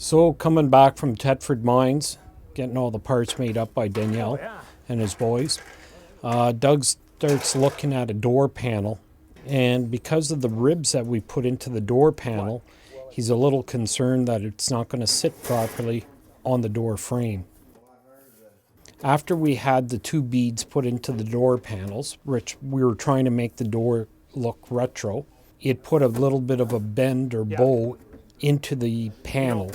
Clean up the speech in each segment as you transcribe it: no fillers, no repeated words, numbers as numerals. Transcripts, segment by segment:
So coming back from Thetford Mines, getting all the parts made up by Daniel and his boys, Doug starts looking at a door panel, and because of the ribs that we put into the door panel, he's a little concerned that it's not going to sit properly on the door frame. After we had the two beads put into the door panels, which we were trying to make the door look retro, it put a little bit of a bend or bow into the panel.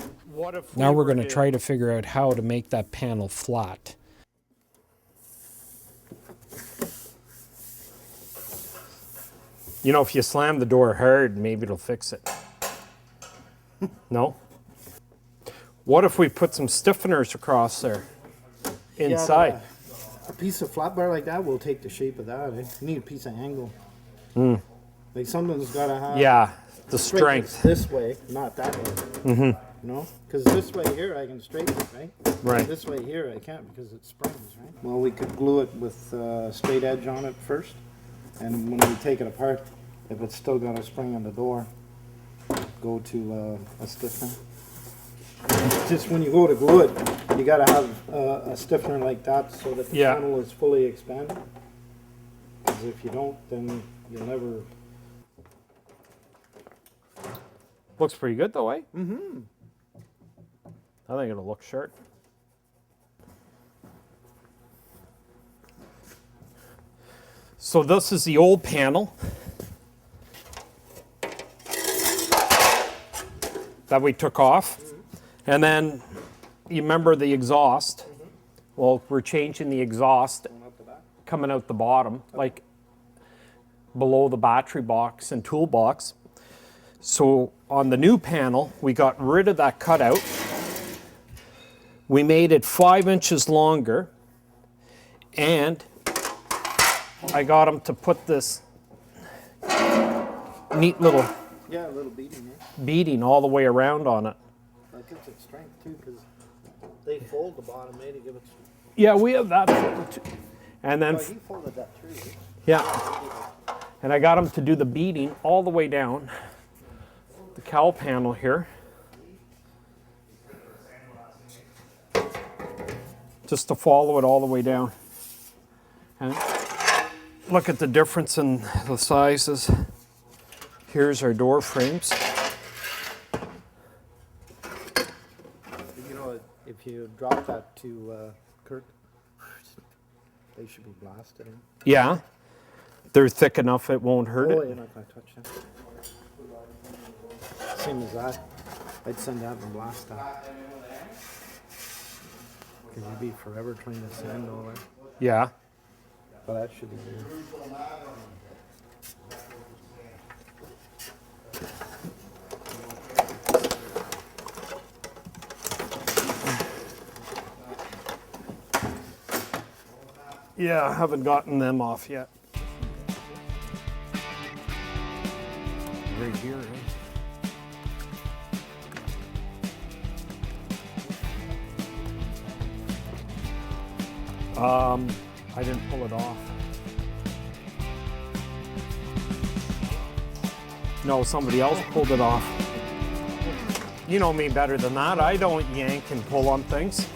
Now we're going to try to figure out how to make that panel flat. You know, if you slam the door hard, maybe it'll fix it. No? What if we put some stiffeners across there, inside? Yeah, a piece of flat bar like that will take the shape of that. You need a piece of angle. Like something's got to have... the strength. This way, not that way. You know? Because this way here I can straighten it, right? Right. This way here I can't because it springs, right? Well, we could glue it with straight edge on it first. And when we take it apart, if it's still got a spring on the door, go to a stiffener. Just when you go to glue it, you got to have a stiffener like that so that the panel is fully expanded. Because if you don't, then you'll never... Looks pretty good though, eh? I think it'll look sharp. So this is the old panel that we took off. And then you remember the exhaust. Well, we're changing the exhaust coming out the bottom, like below the battery box and toolbox. So on the new panel, we got rid of that cutout. We made it 5 inches longer, and I got them to put this neat little beading all the way around on it. That gives it strength too, because they fold the bottom, to give it. Yeah, we have that folded too. And then, he folded that too. Yeah, and I got them to do the beading all the way down the cowl panel here, just to follow it all the way down. And look at the difference in the sizes. Here's our door frames. You know, if you drop that to Kirk, they should be blasted in. Yeah, they're thick enough it won't hurt it. You're not going to touch them. Same as that. I'd send that and blast that. Because you'd be forever trying to sand all that. Yeah. But that should be good. Yeah, I haven't gotten them off yet. Right here, eh? I didn't pull it off. No, somebody else pulled it off. You know me better than that. I don't yank and pull on things.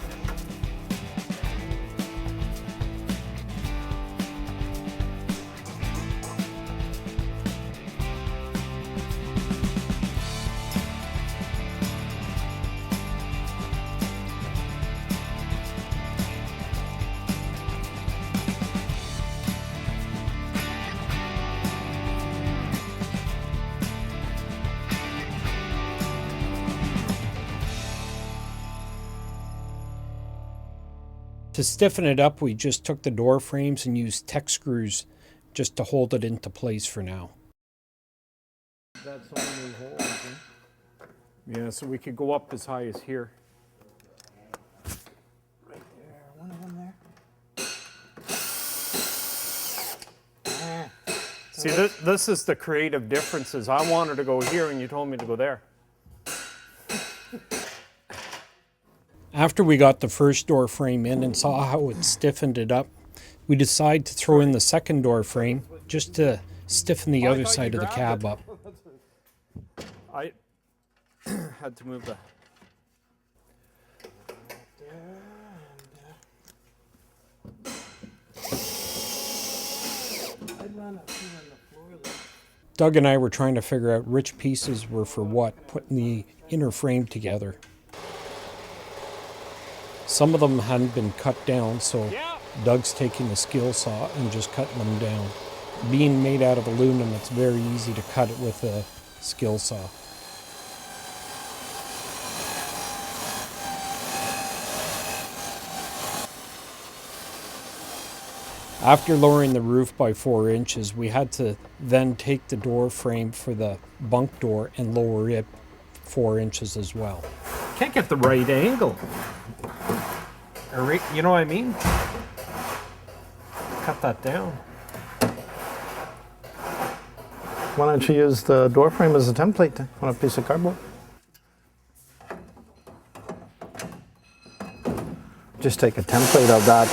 To stiffen it up, we just took the door frames and used tech screws just to hold it into place for now. That's only holes, huh? Yeah, so we could go up as high as here. Right there, one of them there. See, this is the creative differences. I wanted to go here and you told me to go there. After we got the first door frame in and saw how it stiffened it up, we decided to throw in the second door frame just to stiffen the other side of the cab up. I had to move the I'd run up here on the floor there. Doug and I were trying to figure out which pieces were for what, putting the inner frame together. Some of them hadn't been cut down, so Doug's taking the skill saw and just cutting them down. Being made out of aluminum, it's very easy to cut it with a skill saw. After lowering the roof by 4 inches, we had to then take the door frame for the bunk door and lower it 4 inches as well. Can't get the right angle. You know what I mean? Cut that down. Why don't you use the door frame as a template then, on a piece of cardboard? Just take a template of that.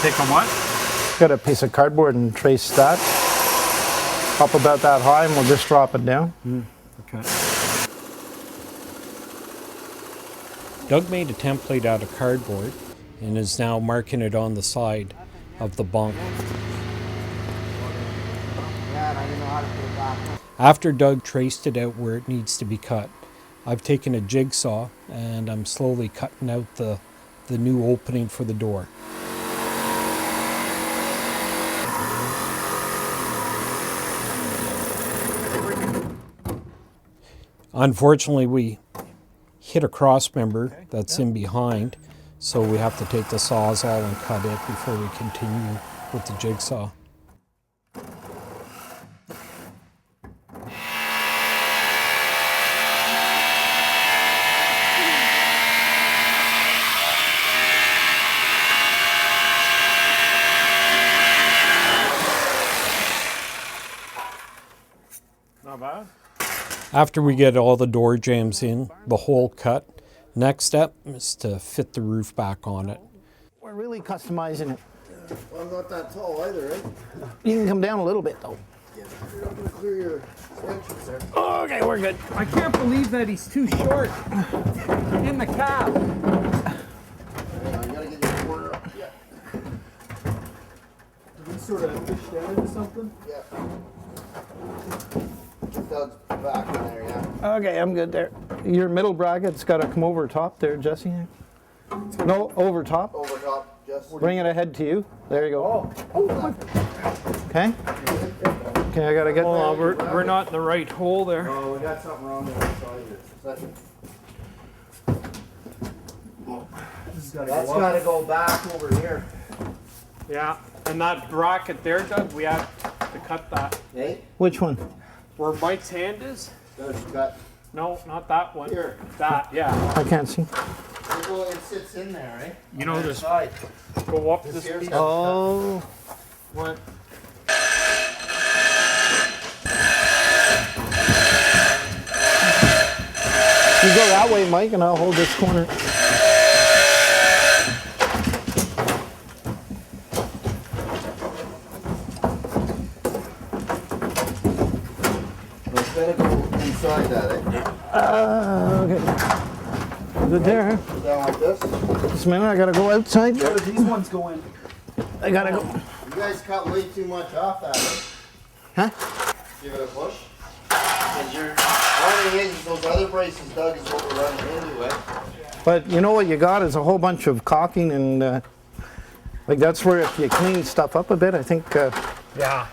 Take a what? Got a piece of cardboard and trace that up about that high, and we'll just drop it down. Okay. Doug made a template out of cardboard and is now marking it on the side of the bunk. After Doug traced it out where it needs to be cut, I've taken a jigsaw and I'm slowly cutting out the new opening for the door. Unfortunately, we hit a cross member that's in behind, so we have to take the sawzall and cut it before we continue with the jigsaw. Not bad. After we get all the door jambs in, the hole cut, next step is to fit the roof back on it. We're really customizing it. Well, I'm not that tall either, right? You can come down a little bit though. Yeah, you're not gonna clear your entrance there. Okay, we're good. I can't believe that he's too short in the cab. Hang on, you gotta get your corner up. Yeah. Did we sort of fish that into something? Yeah. Doug's back in there, yeah. Okay, I'm good there. Your middle bracket's got to come over top there, Jesse. No, over top. Over top, just. Bring it ahead to you. There you go. Okay. Okay, I gotta get. Hold on, we're not in the right hole there. Oh, we got something wrong with that side here. Second. That's gotta go back over here. Yeah, and that bracket there, Doug, we have to cut that. Hey? Which one? Where Mike's hand is? Doug's got. No, not that one. Here. That, yeah. I can't see. It sits in there, right? You know this. Side. Go up This this here's piece. got- Oh. What? You go that way, Mike, and I'll hold this corner. It's gotta go inside that, eh? Okay. Good there. Put down like this. Just a minute, I gotta go outside. Where do these ones go in? I gotta go. You guys cut way too much off that. Huh? Give it a push. Cause you're, all it is those other braces, Doug, is what we're running into, eh? But you know what you got is a whole bunch of caulking and like that's where if you clean stuff up a bit, I think. Yeah.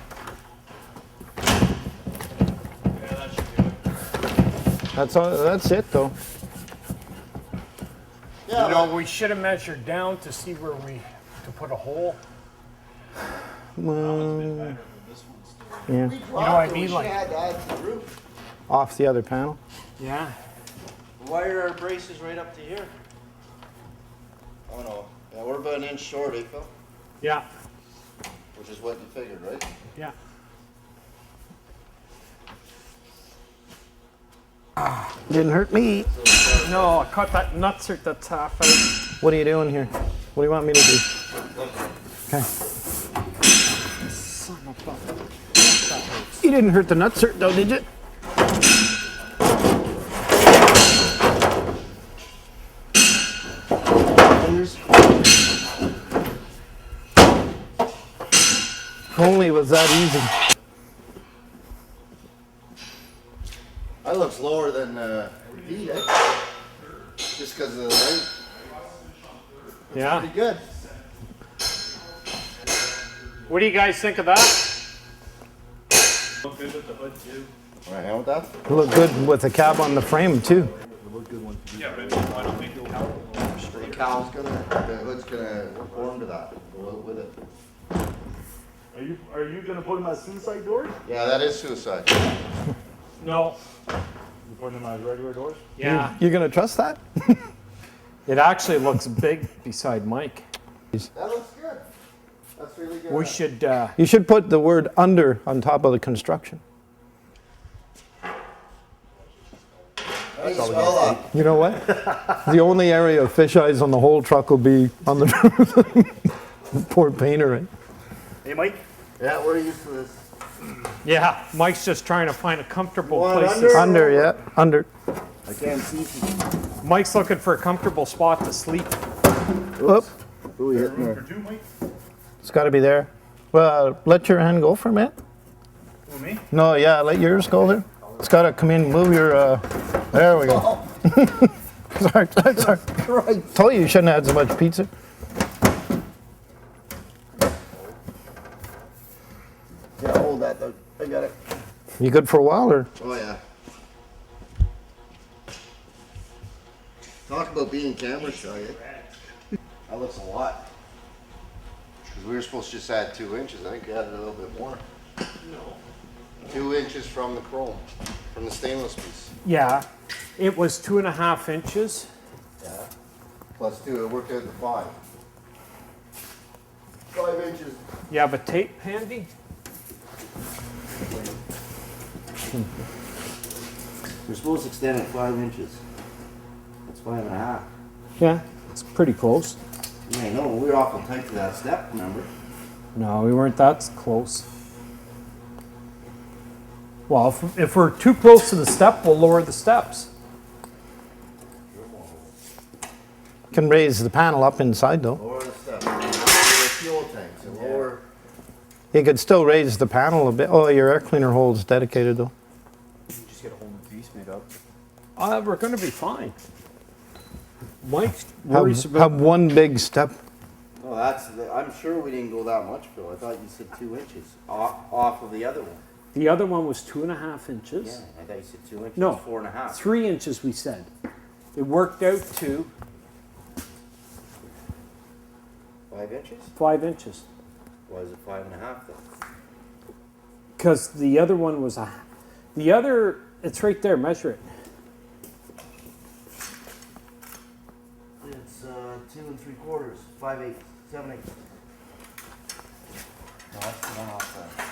That's all. That's it though. Yeah, You know, we should have measured down to see where to put a hole. Well, yeah, you know what I mean, like- She had to add to the roof. off the other panel. Yeah. Why are our braces right up to here? Oh no, yeah, we're about an inch short, eh, Phil? Yeah. Which is what you figured, right? Yeah. Didn't hurt me. No, I cut that nutsert that's half out. What are you doing here? What do you want me to do? Okay. Son of a... You didn't hurt the nutser though, did you? scissors. If only it was that easy. That looks lower than Pete, eh? Just because of the light. Yeah. Pretty good. What do you guys think of that? All right, how about that? It looked good with the cab on the frame too. The cow's gonna, the hood's gonna conform to that. Go out with it. Are you gonna put them as suicide doors? Yeah, that is suicide. No. You putting them as regular doors? Yeah. You're gonna trust that? It actually looks big beside Mike. That looks good. That's really good. We should, You should put the word under on top of the construction. How do you spell that? You know what? The only area of fish eyes on the whole truck will be on the poor painter, right? Hey, Mike. Yeah, we're used to this. yeah, Mike's just trying to find a comfortable One place under? to Under, yeah, under. I can't see. Mike's looking for a comfortable spot to sleep. Whoop, Who are you hitting For there? 2, Mike? it's gotta be there. Well, let your hand go for a minute. Who, me? No, yeah, let yours go there. It's gotta come in, move your, there we go. Sorry. Right. Told you shouldn't have had so much pizza. Yeah, hold that though. I got it. You good for a while, or? Oh yeah. Talk about being camera shy, eh? That looks a lot. Because we were supposed to just add 2 inches. I think we added a little bit more. No. 2 inches from the chrome, from the stainless piece. Yeah, it was 2.5 inches. Yeah. Plus 2, it worked out to 5. 5 inches. You have a tape handy? We're supposed to extend it 5 inches. That's 5.5. Yeah, it's pretty close. Yeah, I know, we were awful tight to that step, remember? No, we weren't that close. Well, if we're too close to the step, we'll lower the steps. Can raise the panel up inside though. Lower the step. Lower the fuel tanks and lower. You could still raise the panel a bit. Oh, your air cleaner hole's dedicated though. Just get a whole new piece made up. We're going to be fine. Mike worries about... Have one big step. No, I'm sure we didn't go that much, Phil. I thought you said 2 inches off of the other one. The other one was 2.5 inches. Yeah, I thought you said 2 inches. No, 4.5. 3 inches we said. It worked out to 5 inches? 5 inches. Why is it 5.5 then? Because the other one was it's right there, measure it. It's 2 3/4, 5/8, 7/8. No, that's the one off there.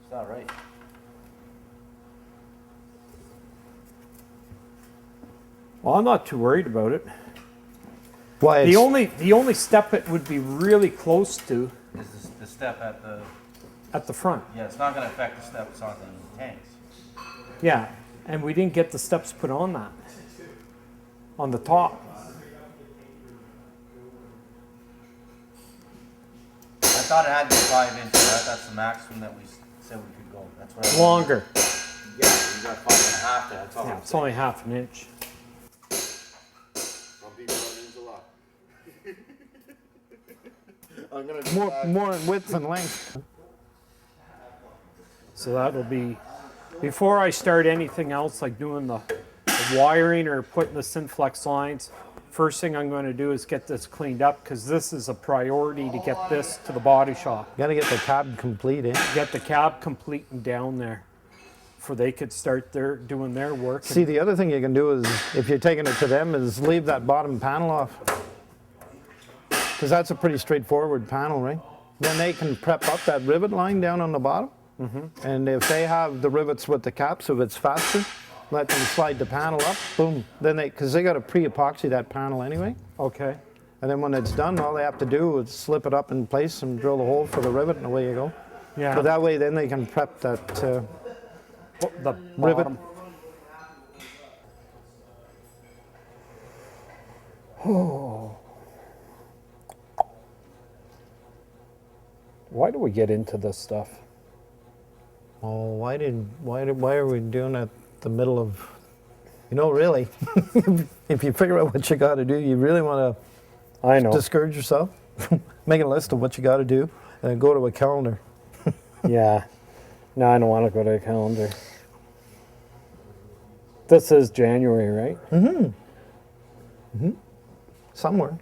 It's not right. Well, I'm not too worried about it. Why? The only step it would be really close to Is the step at the, at the front. yeah, it's not gonna affect the steps on the tanks. Yeah, and we didn't get the steps put on that. On the top. I thought it had to be 5 inches, that's the maximum that we said we could go, that's what I. Longer. Yeah, you got 5.5 there, that's all. Yeah, it's only half an inch. Some people don't use a lot. I'm gonna more in width and length. So that'll be, before I start anything else like doing the wiring or putting the Synflex lines, first thing I'm going to do is get this cleaned up because this is a priority to get this to the body shop. Gotta get the cab complete, eh? Get the cab complete and down there before they could start doing their work. See, the other thing you can do is, if you're taking it to them, is leave that bottom panel off. Because that's a pretty straightforward panel, right? Then they can prep up that rivet line down on the bottom. And if they have the rivets with the caps, if it's faster, let them slide the panel up, boom. Then because they got to pre-epoxy that panel anyway. Okay. And then when it's done, all they have to do is slip it up in place and drill the hole for the rivet, and away you go. Yeah. But that way, then they can prep that The rivet. bottom. Why do we get into this stuff? Oh, why are we doing it the middle of, really, if you figure out what you got to do, you really want I to know. discourage yourself. Make a list of what you got to do and go to a calendar. Yeah. No, I don't want to go to a calendar. This is January, right? Somewhere.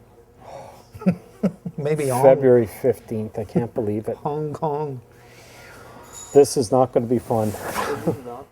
Maybe February 15th. I can't believe it. Hong Kong. This is not going to be fun. Isn't it not